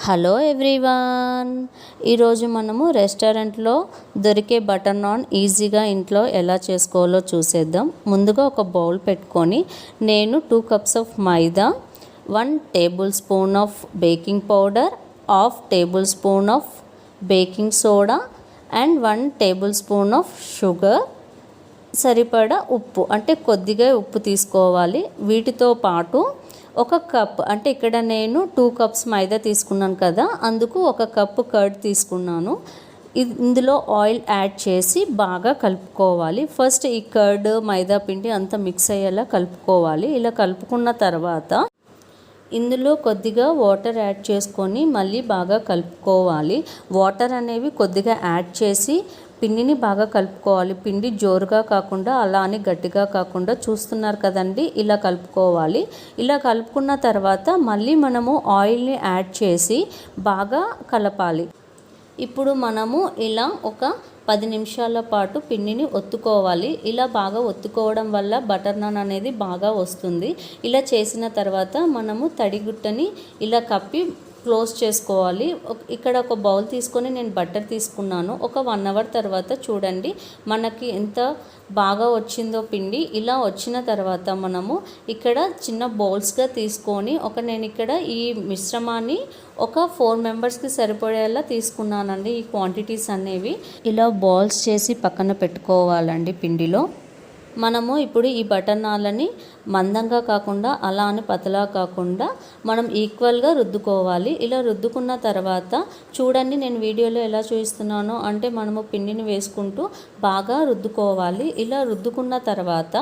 Hello everyone, ఈరోజు మనము రెస్టారెంట్లో దొరికే బటర్ నాన్ ఈజీగా ఇంట్లో ఎలా చేసుకోవాలో చూసేద్దాం. ముందుగా ఒక బౌల్ పెట్టుకొని నేను 2 cups of maida, 1 table spoon of baking powder, half table spoon of baking soda and 1 table spoon of sugar, సరిపడా ఉప్పు అంటే కొద్దిగా ఉప్పు తీసుకోవాలి. వీటితో పాటు ఒక కప్ అంటే ఇక్కడ నేను 2 కప్స్ మైదా తీసుకున్నాను కదా, అందుకు 1 కప్పు కర్డ్ తీసుకున్నాను. ఇందులో ఆయిల్ యాడ్ చేసి బాగా కలుపుకోవాలి. ఫస్ట్ ఈ కర్డ్ మైదా పిండి అంతా మిక్స్ అయ్యేలా కలుపుకోవాలి. ఇలా కలుపుకున్న తర్వాత ఇందులో కొద్దిగా వాటర్ యాడ్ చేసుకొని మళ్ళీ బాగా కలుపుకోవాలి. వాటర్ అనేవి కొద్దిగా యాడ్ చేసి పిండిని బాగా కలుపుకోవాలి. పిండి జోరుగా కాకుండా అలా అని గట్టిగా కాకుండా చూస్తున్నారు కదండి, ఇలా కలుపుకోవాలి. ఇలా కలుపుకున్న తర్వాత మళ్ళీ మనము ఆయిల్ని యాడ్ చేసి బాగా కలపాలి. ఇప్పుడు మనము ఇలా ఒక 10 నిమిషాల పాటు పిండిని ఒత్తుకోవాలి. ఇలా బాగా ఒత్తుకోవడం వల్ల బటర్ నాన్ అనేది బాగా వస్తుంది. ఇలా చేసిన తర్వాత మనము తడిగుట్టని ఇలా కప్పి క్లోజ్ చేసుకోవాలి. ఇక్కడ ఒక బౌల్ తీసుకొని నేను బటర్ తీసుకున్నాను. ఒక 1 అవర్ తర్వాత చూడండి మనకి ఎంత బాగా వచ్చిందో పిండి. ఇలా వచ్చిన తర్వాత మనము ఇక్కడ చిన్న బౌల్స్గా తీసుకొని నేను ఇక్కడ ఈ మిశ్రమాన్ని ఒక 4 మెంబర్స్కి సరిపడేలా తీసుకున్నానండి. ఈ క్వాంటిటీస్ అనేవి ఇలా బాల్స్ చేసి పక్కన పెట్టుకోవాలండి. పిండిలో మనము ఇప్పుడు ఈ బటర్ నాన్లని మందంగా కాకుండా అలా అని పతలా కాకుండా మనం ఈక్వల్గా రుద్దుకోవాలి. ఇలా రుద్దుకున్న తర్వాత చూడండి నేను వీడియోలో ఎలా చూపిస్తున్నానో అంటే మనము పిండిని వేసుకుంటూ బాగా రుద్దుకోవాలి. ఇలా రుద్దుకున్న తర్వాత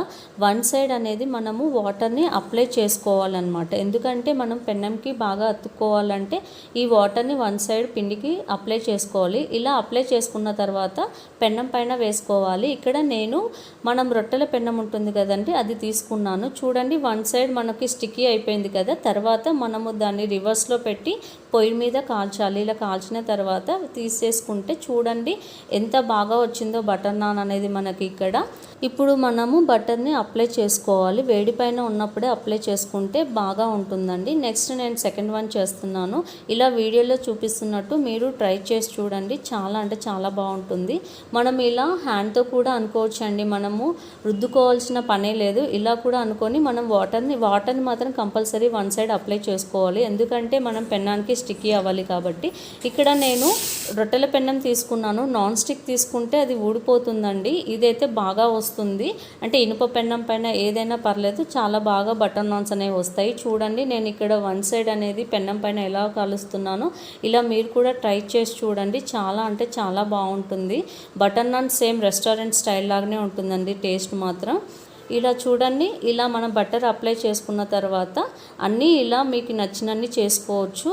1 సైడ్ అనేది మనము వాటర్ని అప్లై చేసుకోవాలన్నమాట. ఎందుకంటే మనం పెన్నంకి బాగా అతుక్కోవాలంటే ఈ వాటర్ని 1 సైడ్ పిండికి అప్లై చేసుకోవాలి. ఇలా అప్లై చేసుకున్న తర్వాత పెన్నం పైన వేసుకోవాలి. ఇక్కడ నేను మనం రొట్టెల పెన్నం ఉంటుంది కదండి, అది తీసుకున్నాను. చూడండి 1 సైడ్ మనకి స్టిక్కీ అయిపోయింది కదా, తర్వాత మనము దాన్ని రివర్స్లో పెట్టి పొయ్యి మీద కాల్చాలి. ఇలా కాల్చిన తర్వాత తీసేసుకుంటే చూడండి ఎంత బాగా వచ్చిందో బటర్ నాన్ అనేది మనకి ఇక్కడ. ఇప్పుడు మనము బటర్ని అప్లై చేసుకోవాలి. వేడి పైన ఉన్నప్పుడే అప్లై చేసుకుంటే బాగా ఉంటుందండి. నెక్స్ట్ నేను సెకండ్ వన్ చేస్తున్నాను. ఇలా వీడియోలో చూపిస్తున్నట్టు మీరు ట్రై చేసి చూడండి, చాలా అంటే చాలా బాగుంటుంది. మనం ఇలా హ్యాండ్తో కూడా అనుకోవచ్చు అండి, మనము రుద్దుకోవాల్సిన పనే లేదు. ఇలా కూడా అనుకొని మనం వాటర్ని మాత్రం కంపల్సరీ 1 సైడ్ అప్లై చేసుకోవాలి. ఎందుకంటే మనం పెన్నానికి స్టిక్కీ అవ్వాలి కాబట్టి. ఇక్కడ నేను రొట్టెల పెన్నం తీసుకున్నాను. నాన్ స్టిక్ తీసుకుంటే అది ఊడిపోతుందండి. ఇదైతే బాగా వస్తుంది. అంటే ఇనుప పెన్నం పైన ఏదైనా పర్లేదు, చాలా బాగా బటర్ నాన్స్ అనేవి వస్తాయి. చూడండి నేను ఇక్కడ 1 సైడ్ అనేది పెన్నం పైన ఎలా కాలుస్తున్నానో ఇలా మీరు కూడా ట్రై చేసి చూడండి. చాలా అంటే చాలా బాగుంటుంది. Butter non same restaurant style లాగానే ఉంటుందండి టేస్ట్ మాత్రం. ఇలా చూడండి, ఇలా మనం బటర్ అప్లై చేసుకున్న తర్వాత అన్నీ ఇలా మీకు నచ్చినన్ని చేసుకోవచ్చు.